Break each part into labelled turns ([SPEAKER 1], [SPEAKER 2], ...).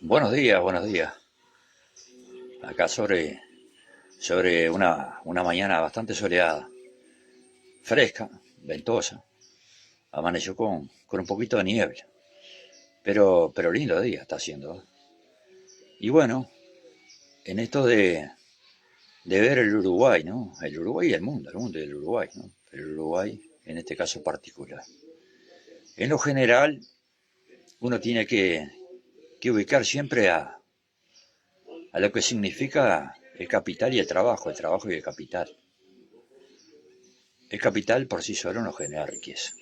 [SPEAKER 1] Buenos días, buenos días. Acá sobre una mañana bastante soleada, fresca, ventosa. Amaneció con un poquito de niebla, pero lindo día está haciendo, ¿eh? Y bueno, en esto de ver el Uruguay, ¿no? El Uruguay y el mundo y el Uruguay, ¿no? El Uruguay en este caso particular. En lo general, uno tiene que ubicar siempre a lo que significa el capital y el trabajo y el capital. El capital por sí solo no genera riqueza.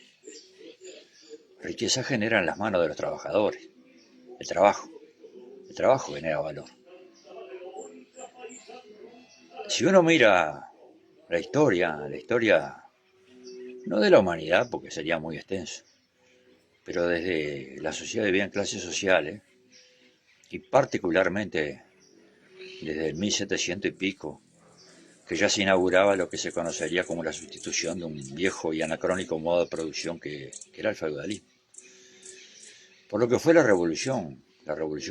[SPEAKER 1] Riqueza genera en las manos de los trabajadores. El trabajo. El trabajo genera valor. Si uno mira la historia no de la humanidad, porque sería muy extenso, pero desde la sociedad de bien clases sociales, y particularmente desde el 1700 y pico, que ya se inauguraba lo que se conocería como la sustitución de un viejo y anacrónico modo de producción que era el feudalismo. Por lo que fue la revolución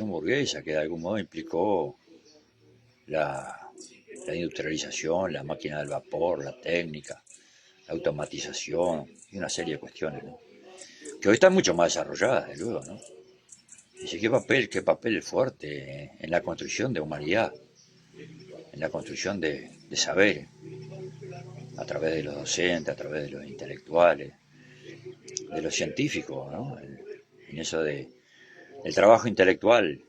[SPEAKER 1] burguesa, que de algún modo implicó la, la industrialización, la máquina del vapor, la técnica, la automatización y una serie de cuestiones, ¿no? Que hoy están mucho más desarrolladas, de luego, ¿no? Dice, qué papel fuerte en la construcción de humanidad, en la construcción de saberes, a través de los docentes, a través de los intelectuales, de los científicos, ¿no? En eso del trabajo intelectual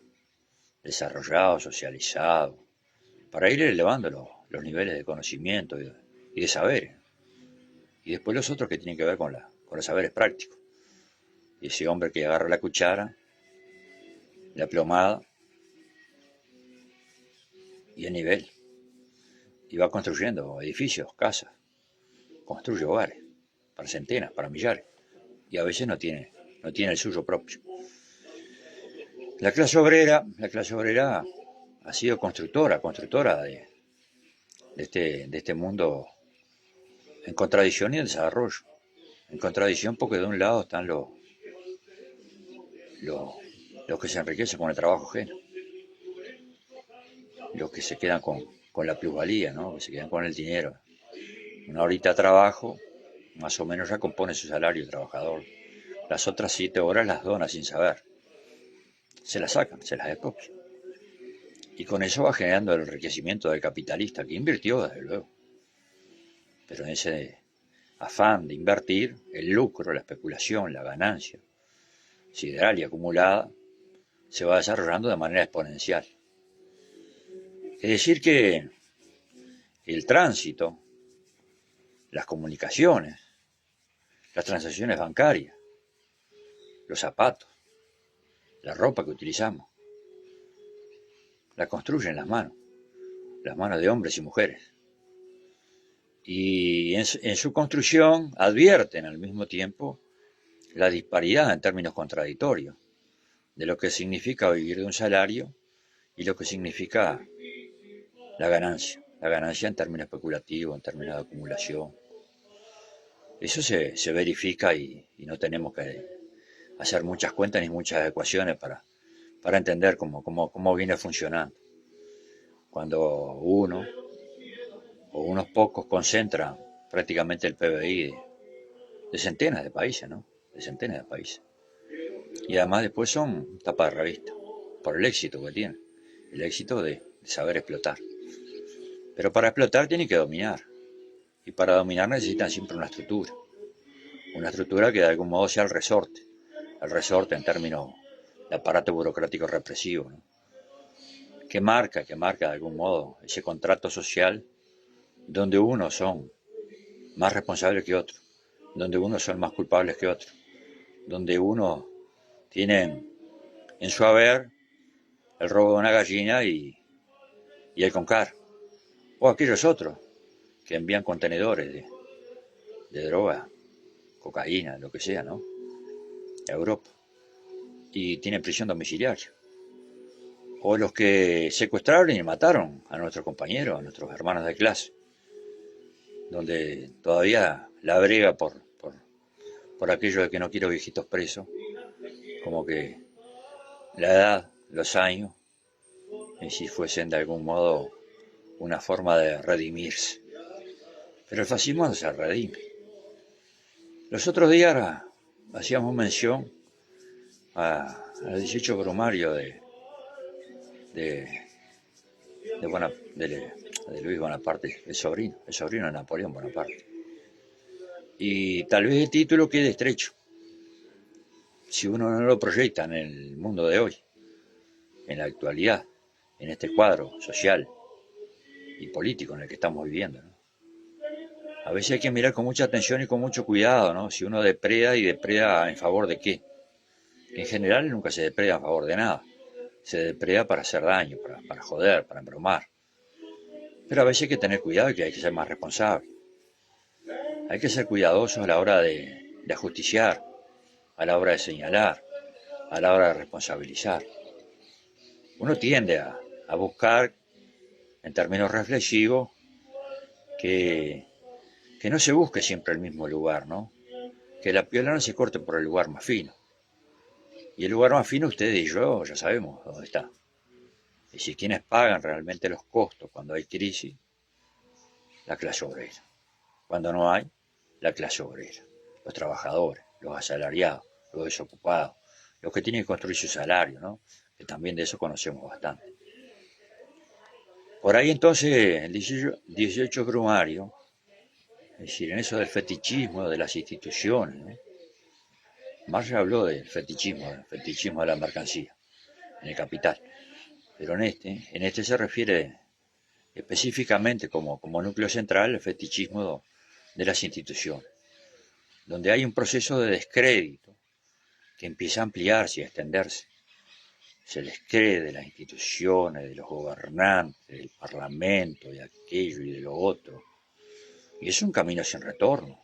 [SPEAKER 1] desarrollado, socializado, para ir elevando los niveles de conocimiento y de saber. Y después los otros que tienen que ver con los saberes prácticos. Y ese hombre que agarra la cuchara, la plomada y el nivel. Y va construyendo edificios, casas, construye hogares, para centenas, para millares. Y a veces no tiene el suyo propio. La clase obrera ha sido constructora de este mundo en contradicción y en desarrollo. En contradicción porque de un lado están los, los que se enriquecen con el trabajo ajeno, los que se quedan con la plusvalía, ¿no? Que se quedan con el dinero. Una horita de trabajo, más o menos ya compone su salario el trabajador. Las otras 7 horas las dona sin saber. Se las sacan, se las expropian. Y con eso va generando el enriquecimiento del capitalista, que invirtió desde luego. Pero en ese afán de invertir, el lucro, la especulación, la ganancia sideral y acumulada, se va desarrollando de manera exponencial. Es decir que el tránsito, las comunicaciones, las transacciones bancarias, los zapatos, la ropa que utilizamos, la construyen las manos de hombres y mujeres. Y en su construcción advierten al mismo tiempo la disparidad en términos contradictorios de lo que significa vivir de un salario y lo que significa la ganancia en términos especulativos, en términos de acumulación. Eso se verifica y no tenemos que hacer muchas cuentas ni muchas ecuaciones para entender cómo viene funcionando. Cuando uno o unos pocos concentran prácticamente el PBI de centenas de países, ¿no? De centenas de países. Y además después son tapas de revista, por el éxito que tienen, el éxito de saber explotar. Pero para explotar tienen que dominar, y para dominar necesitan siempre una estructura que de algún modo sea el resorte en términos de aparato burocrático represivo, ¿no? Que marca de algún modo ese contrato social donde unos son más responsables que otros, donde unos son más culpables que otros, donde unos tienen en su haber el robo de una gallina y el concar, o aquellos otros que envían contenedores de droga, cocaína, lo que sea, ¿no? A Europa, y tienen prisión domiciliaria. O los que secuestraron y mataron a nuestros compañeros, a nuestros hermanos de clase, donde todavía la brega por aquello de que no quiero viejitos presos, como que la edad los años y si fuesen de algún modo una forma de redimirse. Pero el fascismo no se redime. Los otros días hacíamos mención al 18 brumario de, de Luis Bonaparte, el sobrino de Napoleón Bonaparte. Y tal vez el título quede estrecho, si uno no lo proyecta en el mundo de hoy, en la actualidad, en este cuadro social y político en el que estamos viviendo, ¿no? A veces hay que mirar con mucha atención y con mucho cuidado, ¿no? Si uno depreda y depreda en favor de qué. En general nunca se depreda a favor de nada. Se depreda para hacer daño, para joder, para embromar. Pero a veces hay que tener cuidado y que hay que ser más responsable. Hay que ser cuidadosos a la hora de ajusticiar, a la hora de señalar, a la hora de responsabilizar. Uno tiende a buscar, en términos reflexivos, que no se busque siempre el mismo lugar, ¿no? Que la piola no se corte por el lugar más fino. Y el lugar más fino, ustedes y yo ya sabemos dónde está. Y si quienes pagan realmente los costos cuando hay crisis, la clase obrera. Cuando no hay, la clase obrera. Los trabajadores, los asalariados, los desocupados, los que tienen que construir su salario, ¿no? Que también de eso conocemos bastante. Por ahí entonces, el 18 brumario, es decir, en eso del fetichismo de las instituciones, ¿no? Marx habló del fetichismo de la mercancía, en el Capital. Pero en este se refiere específicamente como núcleo central el fetichismo de las instituciones, donde hay un proceso de descrédito que empieza a ampliarse y a extenderse. Se les cree de las instituciones, de los gobernantes, del parlamento, de aquello y de lo otro. Y es un camino sin retorno,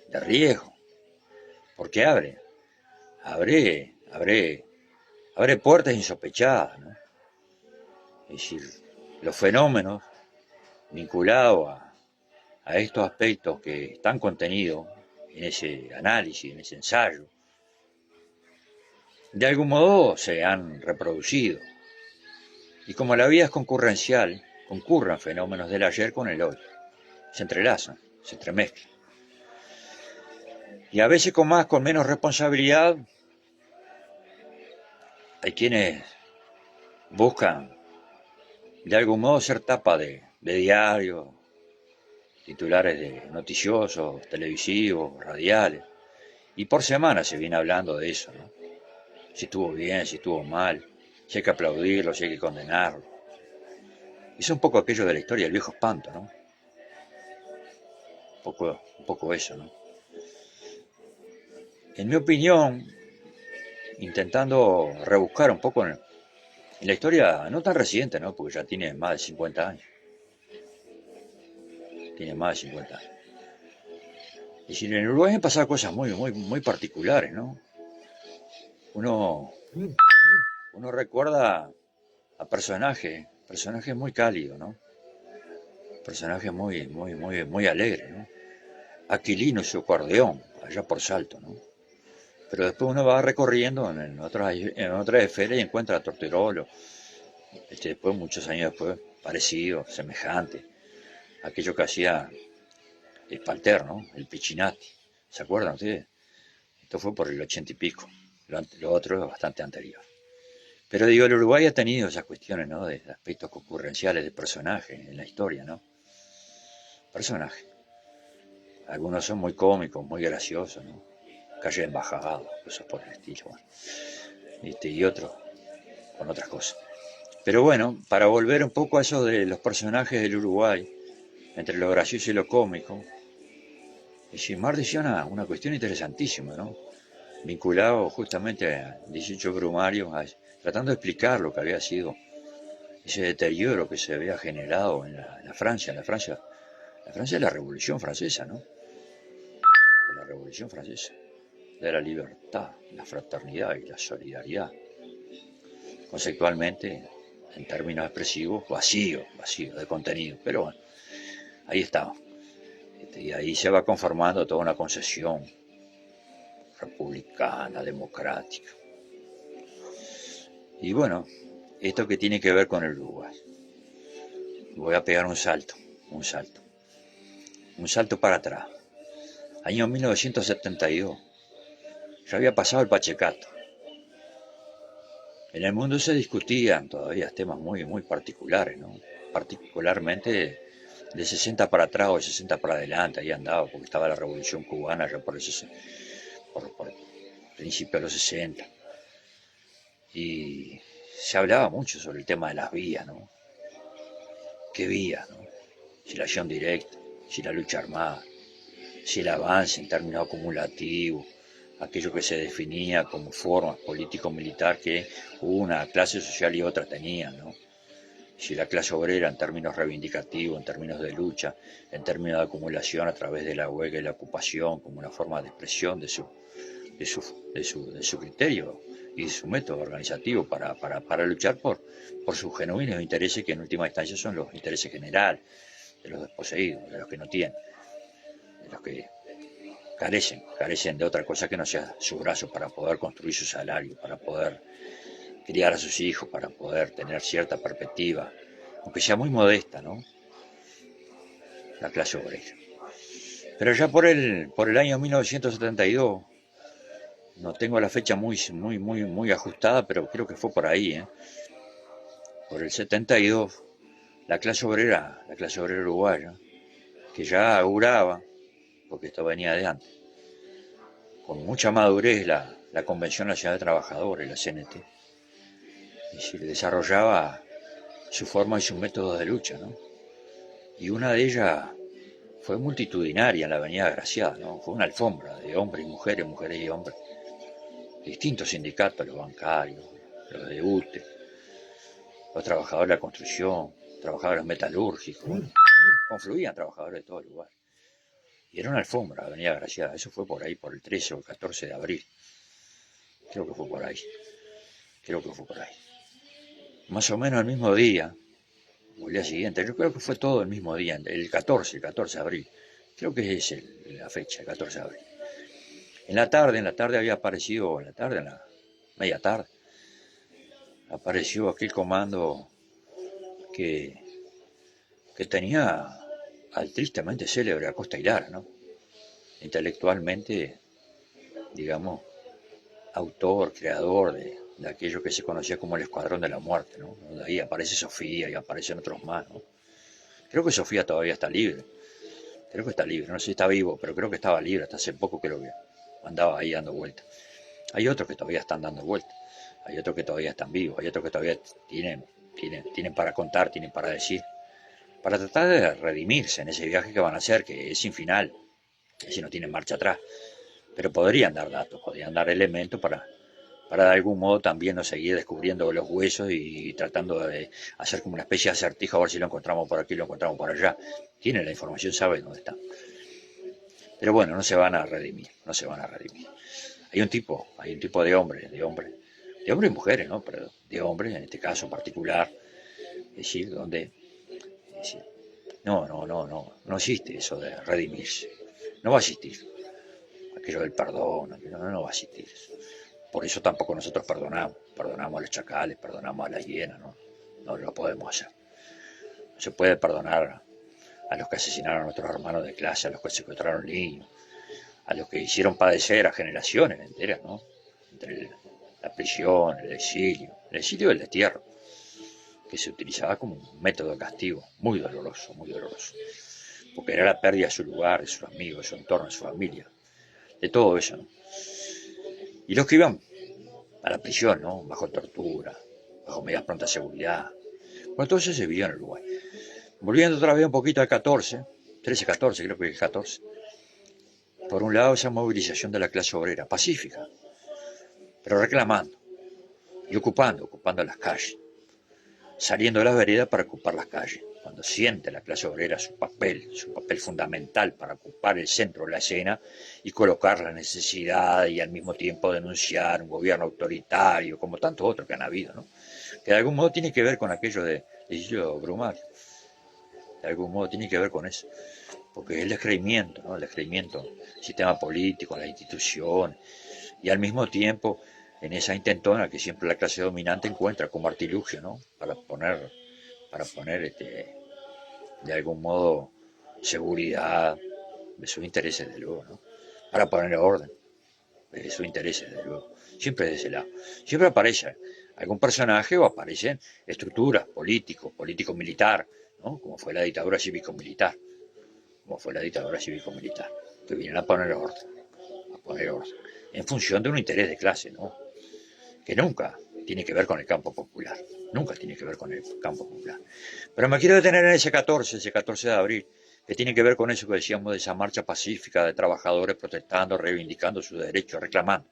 [SPEAKER 1] de riesgo, porque abre puertas insospechadas, ¿no? Es decir, los fenómenos vinculados a estos aspectos que están contenidos en ese análisis, en ese ensayo, de algún modo se han reproducido. Y como la vida es concurrencial, concurren fenómenos del ayer con el hoy. Se entrelazan, se entremezclan. Y a veces con más, con menos responsabilidad, hay quienes buscan de algún modo ser tapa de diarios, titulares de noticiosos, televisivos, radiales. Y por semana se viene hablando de eso, ¿no? Si estuvo bien, si estuvo mal, si hay que aplaudirlo, si hay que condenarlo. Es un poco aquello de la historia del viejo espanto, ¿no? Un poco eso, ¿no? En mi opinión, intentando rebuscar un poco en la historia, no tan reciente, ¿no? Porque ya tiene más de 50 años. Tiene más de 50 años. Y si en Uruguay han pasado cosas muy particulares, ¿no? Uno recuerda a personajes muy cálidos, ¿no? Personajes muy alegres, ¿no? Aquilino y su acordeón, allá por Salto, ¿no? Pero después uno va recorriendo en otras esferas y encuentra a Torterolo, después, muchos años después, parecido, semejante, aquello que hacía el Palter, ¿no? El Pichinati, ¿se acuerdan ustedes? Esto fue por el 80 y pico, lo otro es bastante anterior. Pero digo, el Uruguay ha tenido esas cuestiones, ¿no? De aspectos concurrenciales de personajes en la historia, ¿no? Personajes. Algunos son muy cómicos, muy graciosos, ¿no? Calle de embajado, cosas por el estilo, bueno. Y otros con otras cosas. Pero bueno, para volver un poco a eso de los personajes del Uruguay, entre lo gracioso y lo cómico, Mar decía una cuestión interesantísima, ¿no? Vinculado justamente al 18 brumario, tratando de explicar lo que había sido ese deterioro que se había generado en la Francia, de la Revolución Francesa, ¿no? De la Revolución Francesa, de la libertad, la fraternidad y la solidaridad. Conceptualmente, en términos expresivos, vacío de contenido, pero bueno, ahí está. Y ahí se va conformando toda una concesión republicana, democrática. Y bueno, esto que tiene que ver con el Uruguay. Voy a pegar un salto, un salto para atrás. Año 1972, ya había pasado el Pachecato. En el mundo se discutían todavía temas muy particulares, ¿no? Particularmente de 60 para atrás o de 60 para adelante, ahí andaba, porque estaba la Revolución Cubana ya por principio de los 60. Y se hablaba mucho sobre el tema de las vías, ¿no? ¿Qué vías, no? Si la acción directa, si la lucha armada, si el avance en términos acumulativos, aquello que se definía como formas político-militar que una clase social y otra tenían, ¿no? Si la clase obrera en términos reivindicativos, en términos de lucha, en términos de acumulación a través de la huelga y la ocupación como una forma de expresión de su criterio y de su método organizativo para luchar por sus genuinos intereses, que en última instancia son los intereses generales de los desposeídos, de los que no tienen, de los que carecen de otra cosa que no sea su brazo para poder construir su salario, para poder criar a sus hijos, para poder tener cierta perspectiva, aunque sea muy modesta, ¿no? La clase obrera. Pero ya por el año 1972, no tengo la fecha muy ajustada, pero creo que fue por ahí, ¿eh? Por el 72, la clase obrera uruguaya, que ya auguraba, porque esto venía de antes, con mucha madurez la Convención Nacional de Trabajadores, la CNT, y se desarrollaba su forma y sus métodos de lucha, ¿no? Y una de ellas fue multitudinaria en la Avenida Graciada, ¿no? Fue una alfombra de hombres y mujeres, mujeres y hombres, distintos sindicatos, los bancarios, los de UTE, los trabajadores de la construcción, trabajadores metalúrgicos, bueno, confluían trabajadores de todo el lugar. Y era una alfombra, Avenida Graciada, eso fue por ahí, por el 13 o el 14 de abril. Creo que fue por ahí, creo que fue por ahí. Más o menos el mismo día, o el día siguiente, yo creo que fue todo el mismo día, el 14 de abril. Creo que es la fecha, el 14 de abril. En la tarde había aparecido, en la media tarde, apareció aquel comando que, que tenía al tristemente célebre Acosta y Lara, ¿no? Intelectualmente, digamos, autor, creador de aquello que se conocía como el Escuadrón de la Muerte, ¿no? Donde ahí aparece Sofía y aparecen otros más, ¿no? Creo que Sofía todavía está libre, creo que está libre, no sé si está vivo, pero creo que estaba libre, hasta hace poco creo que andaba ahí dando vueltas. Hay otros que todavía están dando vueltas, hay otros que todavía están vivos, hay otros que todavía tienen para contar, tienen para decir, para tratar de redimirse en ese viaje que van a hacer, que es sin final, que si no tienen marcha atrás. Pero podrían dar datos, podrían dar elementos para de algún modo también no seguir descubriendo los huesos y tratando de hacer como una especie de acertijo a ver si lo encontramos por aquí, lo encontramos por allá. Tienen la información, saben dónde está. Pero bueno, no se van a redimir, no se van a redimir. Hay un tipo de hombres y mujeres, ¿no? Pero de hombres, en este caso particular, es decir, donde, es decir, no existe eso de redimirse, no va a existir aquello del perdón, no va a existir eso. Por eso tampoco nosotros perdonamos a los chacales, perdonamos a las hienas, no lo podemos hacer. No se puede perdonar a los que asesinaron a nuestros hermanos de clase, a los que secuestraron niños, a los que hicieron padecer a generaciones enteras, ¿no? Entre la prisión, el exilio y el destierro, que se utilizaba como un método de castigo muy doloroso, porque era la pérdida de su lugar, de sus amigos, de su entorno, de su familia, de todo eso, ¿no? Y los que iban a la prisión, ¿no? Bajo tortura, bajo medidas pronta seguridad. Bueno, todo eso se vivió en Uruguay. Volviendo otra vez un poquito al 14, 13, 14, creo que es el 14. Por un lado, esa movilización de la clase obrera, pacífica, pero reclamando y ocupando las calles, saliendo de las veredas para ocupar las calles. Cuando siente la clase obrera su papel fundamental para ocupar el centro de la escena y colocar la necesidad y al mismo tiempo denunciar un gobierno autoritario, como tantos otros que han habido, ¿no? Que de algún modo tiene que ver con aquello de Isidro Brumario, de algún modo tiene que ver con eso, porque es el descreimiento, ¿no? El descreimiento del sistema político, las instituciones, y al mismo tiempo en esa intentona que siempre la clase dominante encuentra como artilugio, ¿no? Para poner de algún modo seguridad de sus intereses, de luego, ¿no? Para poner orden de sus intereses, de luego. Siempre de ese lado. Siempre aparece algún personaje o aparecen estructuras político-militar, ¿no? Como fue la dictadura cívico-militar, que vienen a poner orden, en función de un interés de clase, ¿no? Que nunca tiene que ver con el campo popular, nunca tiene que ver con el campo popular. Pero me quiero detener en ese 14 de abril, que tiene que ver con eso que decíamos de esa marcha pacífica de trabajadores protestando, reivindicando sus derechos, reclamando.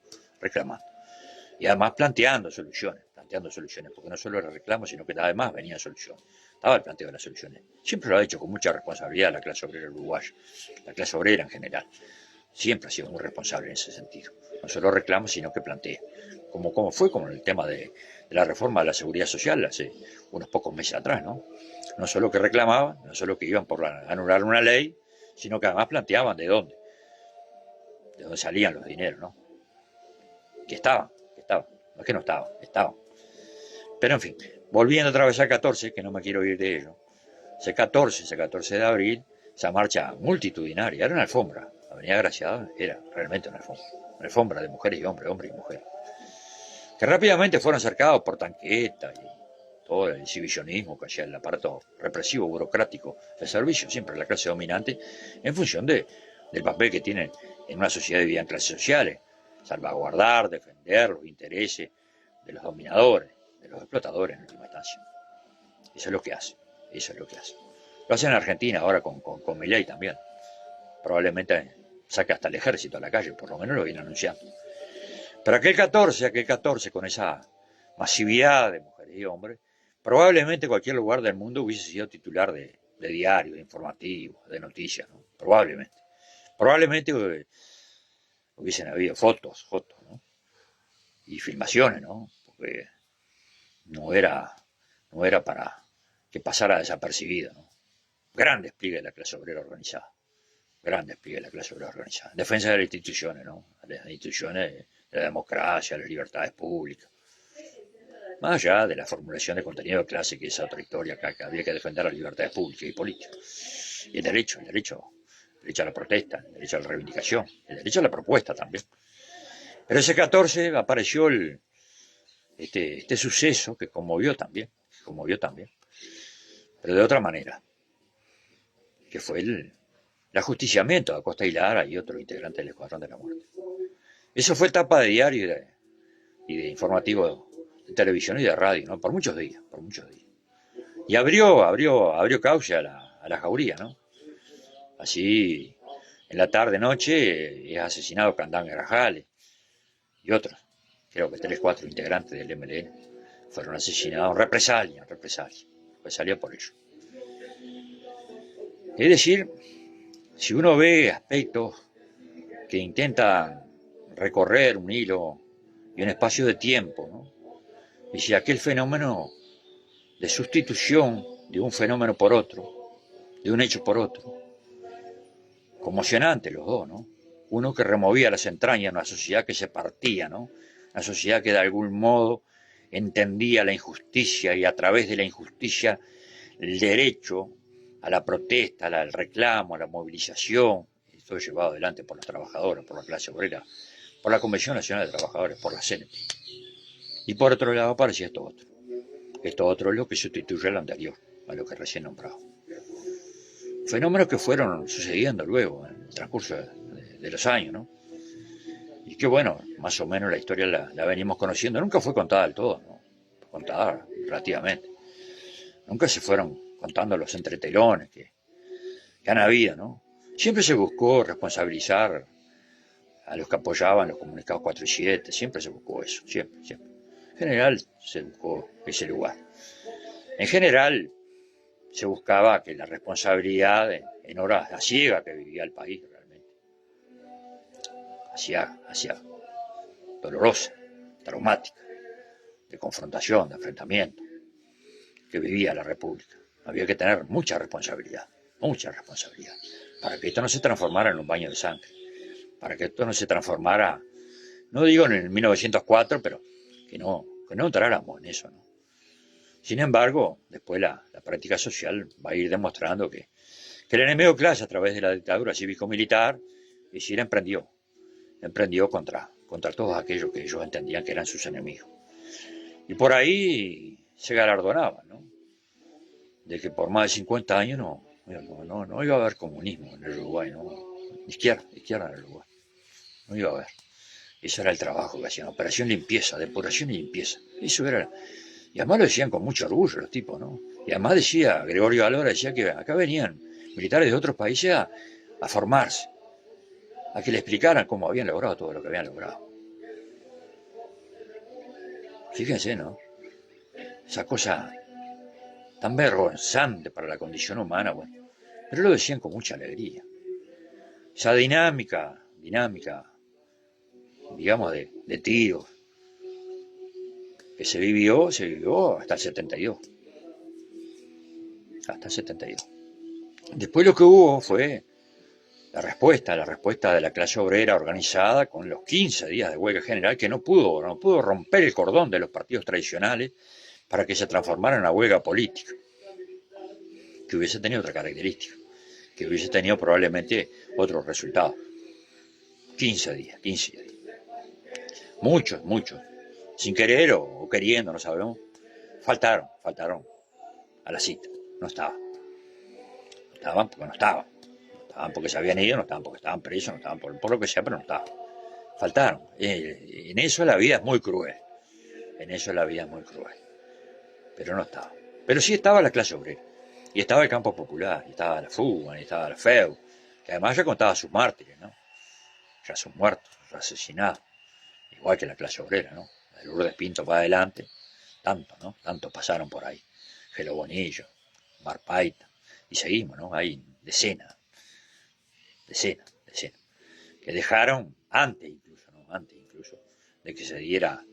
[SPEAKER 1] Y además planteando soluciones, porque no solo era reclamo, sino que además venían soluciones. Estaba el planteo de las soluciones. Siempre lo ha hecho con mucha responsabilidad la clase obrera uruguaya, la clase obrera en general. Siempre ha sido muy responsable en ese sentido. No solo reclama, sino que plantea. Como fue con el tema de la reforma de la seguridad social hace unos pocos meses atrás, ¿no? No solo que reclamaban, no solo que iban por anular una ley, sino que además planteaban de dónde salían los dineros, ¿no? Que estaban, no es que no estaban. Pero en fin, volviendo otra vez al 14, que no me quiero ir de ello, ese 14 de abril, esa marcha multitudinaria, era una alfombra, la Avenida Graciada era realmente una alfombra de mujeres y hombres y mujeres, que rápidamente fueron cercados por tanquetas y todo el exhibicionismo que hacía el aparato represivo, burocrático, de servicio, siempre la clase dominante, en función del papel que tienen en una sociedad dividida en clases sociales, salvaguardar, defender los intereses de los dominadores, de los explotadores en última instancia. Eso es lo que hace, Lo hacen en Argentina ahora con Milei también. Probablemente saque hasta el ejército a la calle, por lo menos lo viene anunciando. Pero aquel 14 con esa masividad de mujeres y hombres, probablemente cualquier lugar del mundo hubiese sido titular de diario, de informativo, de noticias, ¿no? Probablemente hubiesen habido fotos, ¿no? Y filmaciones, ¿no? Porque no era para que pasara desapercibido, ¿no? Gran despliegue de la clase obrera organizada. En defensa de las instituciones, ¿no? De las instituciones de la democracia, las libertades públicas. Más allá de la formulación de contenido de clase, que es otra historia acá, que había que defender las libertades públicas y políticas. Y el derecho a la protesta, el derecho a la reivindicación, el derecho a la propuesta también. Pero ese 14 apareció este suceso que conmovió también, pero de otra manera, que fue el ajusticiamiento de Acosta y Lara y otros integrantes del Escuadrón de la Muerte. Eso fue etapa de diario y de informativo de televisión y de radio, ¿no? Por muchos días. Y abrió cauce a la jauría, ¿no? Así, en la tarde-noche, es asesinado Candán Grajales y otros, creo que 3, 4 integrantes del MLN, fueron asesinados, represalia por ello. Es decir, si uno ve aspectos que intentan recorrer un hilo y un espacio de tiempo, ¿no? Y si aquel fenómeno de sustitución de un fenómeno por otro, de un hecho por otro, conmocionante los dos, ¿no? Uno que removía las entrañas de una sociedad que se partía, ¿no? Una sociedad que de algún modo entendía la injusticia y a través de la injusticia el derecho a la protesta, al reclamo, a la movilización, y todo llevado adelante por los trabajadores, por la clase obrera, por la Convención Nacional de Trabajadores, por la CNT. Y por otro lado aparecía esto otro. Esto otro es lo que sustituye a lo anterior, a lo que recién nombrado. Fenómenos que fueron sucediendo luego, en el transcurso de los años, ¿no? Y que bueno, más o menos la historia la venimos conociendo. Nunca fue contada del todo, ¿no? Fue contada relativamente. Nunca se fueron contando los entretelones que han habido, ¿no? Siempre se buscó responsabilizar a los que apoyaban los comunicados 4 y 7, siempre se buscó eso, siempre. En general se buscó ese lugar. En general se buscaba que la responsabilidad en horas a ciega que vivía el país realmente, hacia dolorosa, traumática, de confrontación, de enfrentamiento, que vivía la República. Había que tener mucha responsabilidad, para que esto no se transformara en un baño de sangre, para que esto no se transformara No digo en el 1904, pero que no entráramos en eso, ¿no? Sin embargo, después la práctica social va a ir demostrando que el enemigo de clase a través de la dictadura cívico-militar emprendió contra todos aquellos que ellos entendían que eran sus enemigos. Y por ahí se galardonaba, ¿no? De que por más de 50 años no iba a haber comunismo en el Uruguay, ¿no? Izquierda en el Uruguay. No iba a haber. Ese era el trabajo que hacían, operación limpieza, depuración y limpieza. Eso era. Y además lo decían con mucho orgullo los tipos, ¿no? Y además decía, Gregorio Alora decía que acá venían militares de otros países a formarse, a que le explicaran cómo habían logrado todo lo que habían logrado. Fíjense, ¿no? Esa cosa tan vergonzante para la condición humana, bueno. Pero lo decían con mucha alegría. Esa dinámica, digamos, de tiros, que se vivió hasta el 72. Hasta el 72. Después lo que hubo fue la respuesta de la clase obrera organizada con los 15 días de huelga general que no pudo romper el cordón de los partidos tradicionales para que se transformara en una huelga política, que hubiese tenido otra característica, que hubiese tenido probablemente otros resultados. 15 días. Muchos, sin querer o queriendo, no sabemos, faltaron a la cita. No estaban porque no estaban. No estaban porque se habían ido, no estaban porque estaban presos, no estaban por lo que sea, pero no estaban. Faltaron. En eso la vida es muy cruel. Pero no estaba. Pero sí estaba la clase obrera. Y estaba el campo popular, y estaba la FUBA, y estaba la FEU, que además ya contaba sus mártires, ¿no? Ya son muertos, ya asesinados. Igual que la clase obrera, ¿no? De Lourdes Pinto para adelante, ¿no? Tantos pasaron por ahí. Gelo Bonillo, Marpaita, y seguimos, ¿no? Hay decenas, que dejaron antes incluso, de que se diera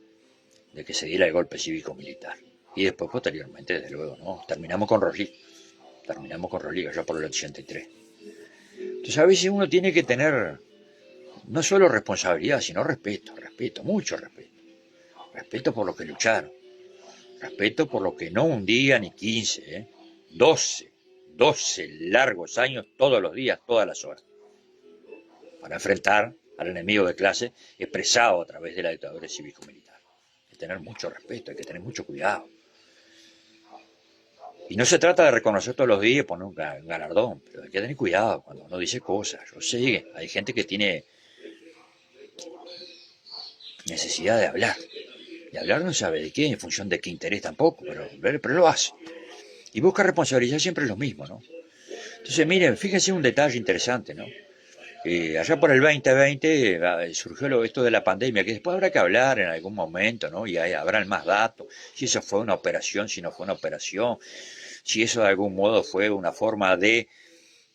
[SPEAKER 1] el golpe cívico-militar. Y después, posteriormente, desde luego, ¿no? Terminamos con Roslic, ya por el 83. Entonces, a veces uno tiene que tener no solo responsabilidad, sino respeto, mucho respeto. Respeto por lo que lucharon. Respeto por lo que no un día ni 15, 12 largos años, todos los días, todas las horas, para enfrentar al enemigo de clase expresado a través de la dictadura cívico-militar. Hay que tener mucho respeto, hay que tener mucho cuidado. Y no se trata de reconocer todos los días y poner un galardón, pero hay que tener cuidado cuando uno dice cosas. Yo sé, hay gente que tiene necesidad de hablar. Y hablar no sabe de qué, en función de qué interés tampoco, pero lo hace. Y busca responsabilizar siempre lo mismo, ¿no? Entonces, miren, fíjense un detalle interesante, ¿no? Allá por el 2020 surgió esto de la pandemia, que después habrá que hablar en algún momento, ¿no? Y habrán más datos, si eso fue una operación, si no fue una operación, si eso de algún modo fue una forma de,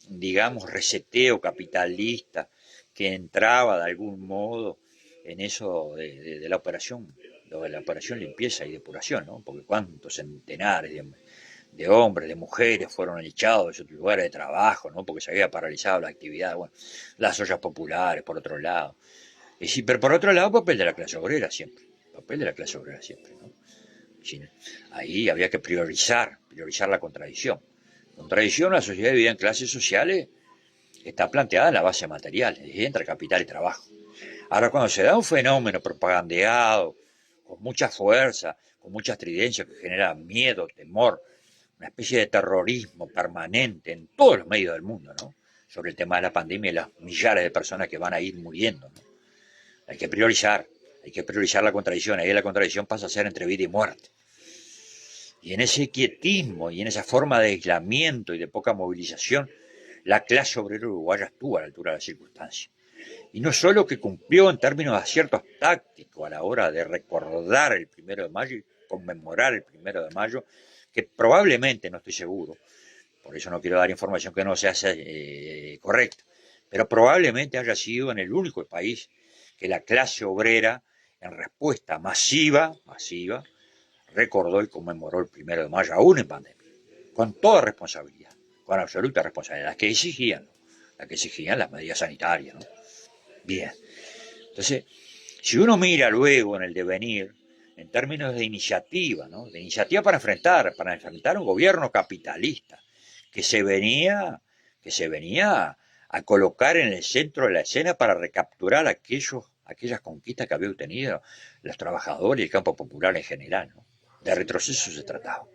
[SPEAKER 1] digamos, reseteo capitalista que entraba de algún modo en eso de la operación limpieza y depuración, ¿no? Porque cuántos centenares de hombres, de mujeres fueron echados de sus lugares de trabajo, ¿no? Porque se había paralizado la actividad, bueno, las ollas populares, por otro lado. Y sí, pero por otro lado, papel de la clase obrera siempre, ¿no? Ahí había que priorizar la contradicción. La sociedad dividida en clases sociales está planteada en la base material, entre capital y trabajo. Ahora, cuando se da un fenómeno propagandeado, con mucha fuerza, con mucha estridencia, que genera miedo, temor, una especie de terrorismo permanente en todos los medios del mundo, ¿no? Sobre el tema de la pandemia y las millares de personas que van a ir muriendo, ¿no? Hay que priorizar la contradicción. Ahí la contradicción pasa a ser entre vida y muerte. Y en ese quietismo y en esa forma de aislamiento y de poca movilización, la clase obrera uruguaya estuvo a la altura de las circunstancias. Y no solo que cumplió en términos de aciertos tácticos a la hora de recordar el 1 de mayo y conmemorar el 1 de mayo, que probablemente, no estoy seguro, por eso no quiero dar información que no sea correcta, pero probablemente haya sido en el único país que la clase obrera, en respuesta masiva, recordó y conmemoró el 1 de mayo, aún en pandemia, con toda responsabilidad, con absoluta responsabilidad, las que exigían las medidas sanitarias, ¿no? Bien. Entonces, Si uno mira luego en el devenir, en términos de iniciativa, ¿no? De iniciativa para enfrentar un gobierno capitalista que se venía, que se venía a colocar en el centro de la escena para recapturar aquellas conquistas que había obtenido los trabajadores y el campo popular en general, ¿no? De retroceso se trataba.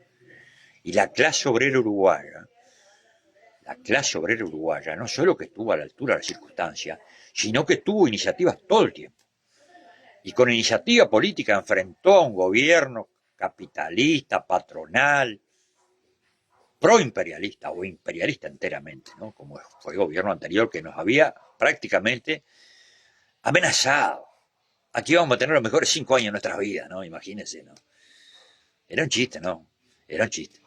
[SPEAKER 1] Y la clase obrera uruguaya, no solo que estuvo a la altura de las circunstancias, sino que tuvo iniciativas todo el tiempo. Y con iniciativa política enfrentó a un gobierno capitalista, patronal, proimperialista o imperialista enteramente, ¿no? Como fue el gobierno anterior que nos había prácticamente amenazado. Aquí vamos a tener los mejores 5 años de nuestras vidas, ¿no? Imagínense, ¿no? Era un chiste, ¿no? Era un chiste.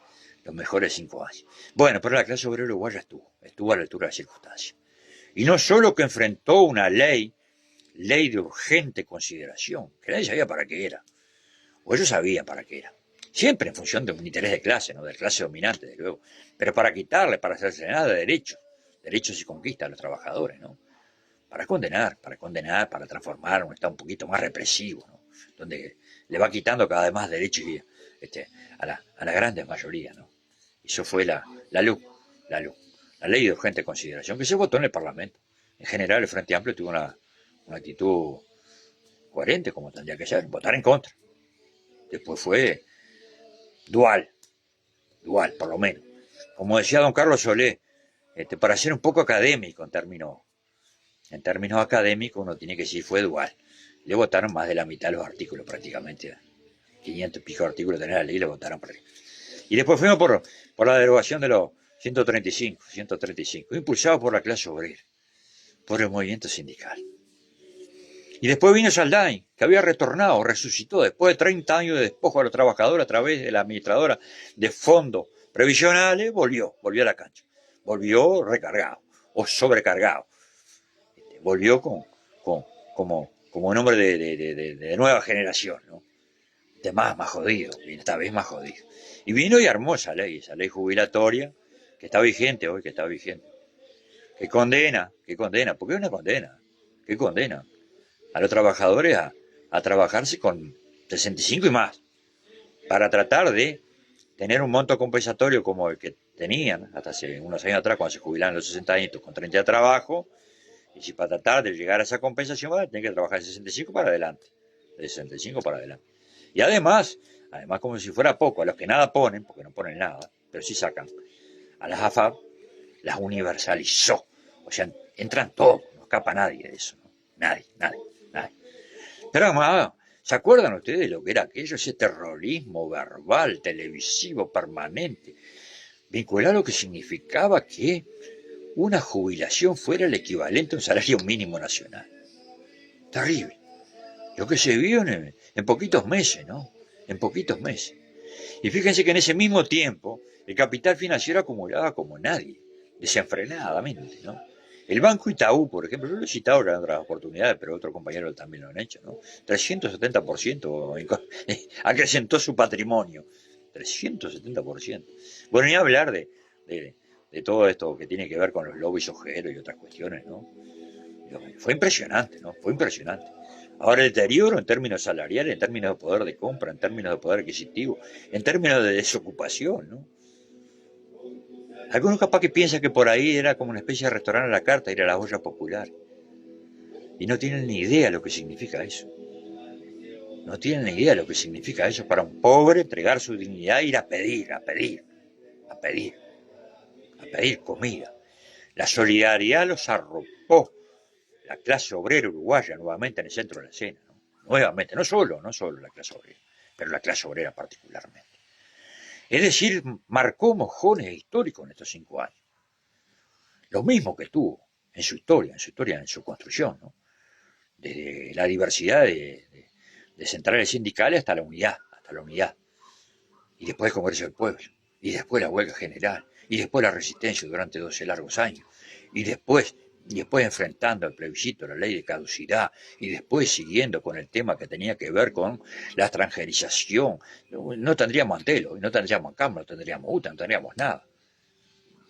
[SPEAKER 1] Los mejores 5 años. Bueno, pero la clase obrera uruguaya estuvo a la altura de las circunstancias. Y no solo que enfrentó una ley de urgente consideración, que nadie sabía para qué era, o ellos sabían para qué era, siempre en función de un interés de clase, ¿no? De clase dominante, desde luego, pero para quitarle, para hacerse nada de derechos y conquistas a los trabajadores, ¿no? Para transformar un Estado un poquito más represivo, ¿no? Donde le va quitando cada vez más derechos a la grandes mayoría, ¿no? Eso fue la luz, la ley de urgente consideración, que se votó en el Parlamento. En general, el Frente Amplio tuvo una actitud coherente, como tendría que ser, votar en contra. Después fue dual, por lo menos. Como decía don Carlos Solé, para ser un poco académico en términos académicos, uno tiene que decir fue dual. Le votaron más de la mitad de los artículos prácticamente. 500 y pico artículos de la ley le votaron por ahí. Y después fuimos por la derogación de los 135, impulsado por la clase obrera, por el movimiento sindical. Y después vino Saldain, que había retornado, resucitó, después de 30 años de despojo a los trabajadores a través de la administradora de fondos previsionales, volvió a la cancha. Volvió recargado o sobrecargado. Volvió como un hombre de nueva generación, ¿no? De más jodido, y esta vez más jodido. Y vino y armó esa ley jubilatoria, que está vigente hoy, que condena, porque es una condena, que condena a los trabajadores a trabajarse con 65 y más, para tratar de tener un monto compensatorio como el que tenían hasta hace unos años atrás, cuando se jubilaban los 60 años con 30 de trabajo, y si para tratar de llegar a esa compensación van a tener que trabajar de 65 para adelante, de 65 para adelante. Y además, como si fuera poco, a los que nada ponen, porque no ponen nada, pero sí sacan, a las AFAP las universalizó. O sea, entran todos, no escapa nadie de eso, ¿no? Nadie. Pero además, ¿se acuerdan ustedes de lo que era aquello? Ese terrorismo verbal, televisivo, permanente, vinculado a lo que significaba que una jubilación fuera el equivalente a un salario mínimo nacional. Terrible. Lo que se vio en poquitos meses, ¿no? En poquitos meses. Y fíjense que en ese mismo tiempo, el capital financiero acumulaba como nadie, desenfrenadamente, ¿no? El Banco Itaú, por ejemplo, yo lo he citado en otras oportunidades, pero otros compañeros también lo han hecho, ¿no? 370% acrecentó su patrimonio. 370%. Bueno, ni hablar de todo esto que tiene que ver con los lobbies ojeros y otras cuestiones, ¿no? Fue impresionante, ¿no? Fue impresionante. Ahora el deterioro en términos salariales, en términos de poder de compra, en términos de poder adquisitivo, en términos de desocupación, ¿no? Algunos capaz que piensan que por ahí era como una especie de restaurante a la carta, ir a la olla popular. Y no tienen ni idea de lo que significa eso. No tienen ni idea de lo que significa eso para un pobre entregar su dignidad e ir a pedir comida. La solidaridad los arropó. La clase obrera uruguaya nuevamente en el centro de la escena, ¿no? Nuevamente, no solo la clase obrera, pero la clase obrera particularmente. Es decir, marcó mojones históricos en estos 5 años. Lo mismo que tuvo en su historia, en su construcción, ¿no? Desde la diversidad de centrales sindicales hasta la unidad. Y después el Congreso del Pueblo, y después la huelga general, y después la resistencia durante 12 largos años, y después enfrentando el plebiscito, la ley de caducidad, y después siguiendo con el tema que tenía que ver con la extranjerización. No tendríamos Antelo, no tendríamos ANCAM, no tendríamos UTA, no tendríamos nada.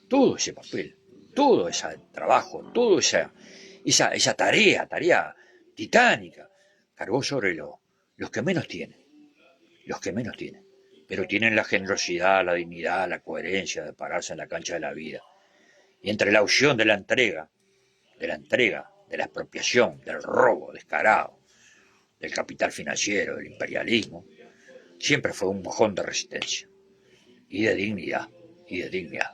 [SPEAKER 1] Todo ese papel, todo ese trabajo, toda esa tarea titánica cargó sobre los que menos tienen, los que menos tienen, pero tienen la generosidad, la dignidad, la coherencia de pararse en la cancha de la vida. Y entre la opción de la expropiación, del robo descarado, del capital financiero, del imperialismo, siempre fue un mojón de resistencia y de dignidad, y de dignidad.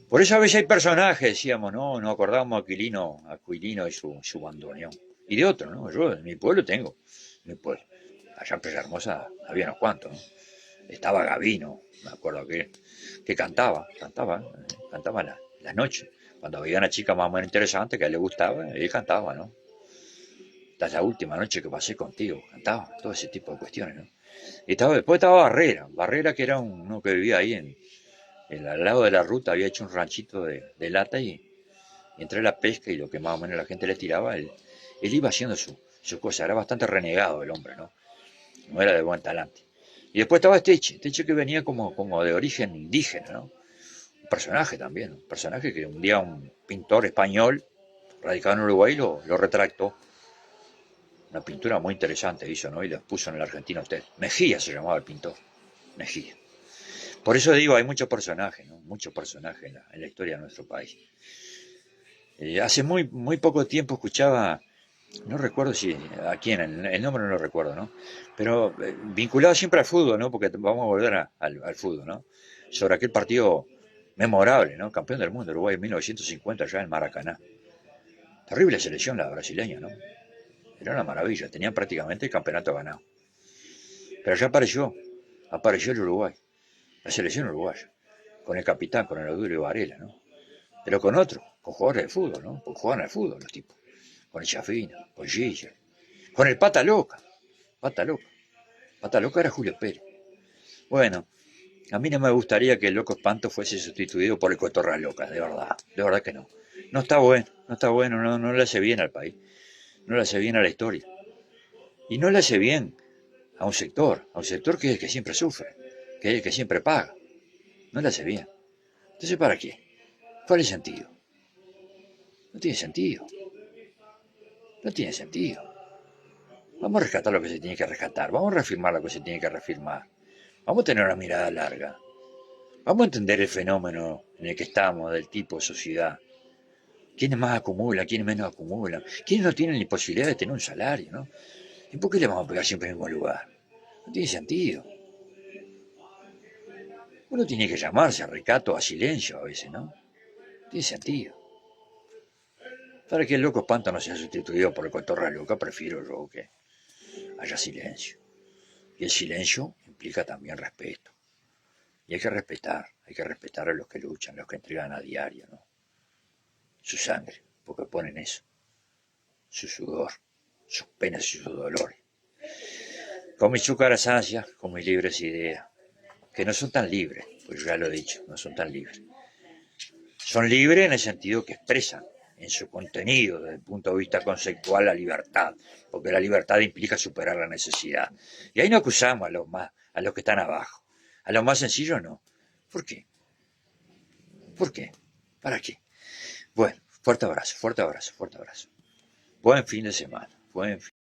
[SPEAKER 1] Por eso a veces hay personajes, decíamos, no, nos acordamos a Aquilino y su bandoneón. Y de otro, ¿no? Yo en mi pueblo tengo, mi pueblo. Allá en Playa Hermosa había unos cuantos, ¿no? Estaba Gavino, me acuerdo que cantaba la noche. Cuando había una chica más o menos interesante que a él le gustaba, él cantaba, ¿no? Esta es la última noche que pasé contigo, cantaba, todo ese tipo de cuestiones, ¿no? Y después estaba Barrera que era uno que vivía ahí al lado de la ruta, había hecho un ranchito de lata y entre la pesca y lo que más o menos la gente le tiraba, él iba haciendo su cosa, era bastante renegado el hombre, ¿no? No era de buen talante. Y después estaba Esteche que venía como de origen indígena, ¿no? Un personaje también, un personaje que un día un pintor español radicado en Uruguay lo retractó. Una pintura muy interesante hizo, ¿no? Y la puso en el Argentino Hotel. Mejía se llamaba el pintor, Mejía. Por eso digo, hay muchos personajes, ¿no? Muchos personajes en la historia de nuestro país. Hace muy poco tiempo escuchaba, no recuerdo si a quién, el nombre no lo recuerdo, ¿no? Pero vinculado siempre al fútbol, ¿no? Porque vamos a volver al fútbol, ¿no? Sobre aquel partido memorable, ¿no? Campeón del mundo, Uruguay en 1950, ya en Maracaná. Terrible selección la brasileña, ¿no? Era una maravilla, tenían prácticamente el campeonato ganado. Pero ya apareció el Uruguay, la selección uruguaya, con el capitán, con el Odulio Varela, ¿no? Pero con jugadores de fútbol, ¿no? Porque jugaban al fútbol los tipos. Con el Chafino, con Giller, con el Pata Loca. Pata Loca. Pata Loca era Julio Pérez. Bueno, a mí no me gustaría que el Loco Espanto fuese sustituido por el Cotorra Loca, de verdad que no. No está bueno, no le hace bien al país, no le hace bien a la historia. Y no le hace bien a un sector que es el que siempre sufre, que es el que siempre paga. No le hace bien. Entonces, ¿para qué? ¿Cuál es el sentido? No tiene sentido. No tiene sentido. Vamos a rescatar lo que se tiene que rescatar. Vamos a reafirmar lo que se tiene que reafirmar. Vamos a tener una mirada larga. Vamos a entender el fenómeno en el que estamos, del tipo de sociedad. ¿Quiénes más acumulan? ¿Quiénes menos acumulan? ¿Quiénes no tienen ni posibilidad de tener un salario? ¿No? ¿Y por qué le vamos a pegar siempre en el mismo lugar? No tiene sentido. Uno tiene que llamarse a recato, a silencio a veces, ¿no? No tiene sentido. Para que el Loco Espanto no sea sustituido por el Cotorra Loca, prefiero yo que haya silencio. Y el silencio implica también respeto. Y hay que respetar a los que luchan, los que entregan a diario, ¿no? Su sangre, porque ponen eso, su sudor, sus penas y sus dolores. Con mis chúcaras ansias, con mis libres ideas, que no son tan libres, pues ya lo he dicho, no son tan libres. Son libres en el sentido que expresan en su contenido, desde el punto de vista conceptual, la libertad, porque la libertad implica superar la necesidad. Y ahí no acusamos a los que están abajo, a los más sencillos no. ¿Por qué? ¿Por qué? ¿Para qué? Bueno, fuerte abrazo, fuerte abrazo, fuerte abrazo. Buen fin de semana. Buen fin.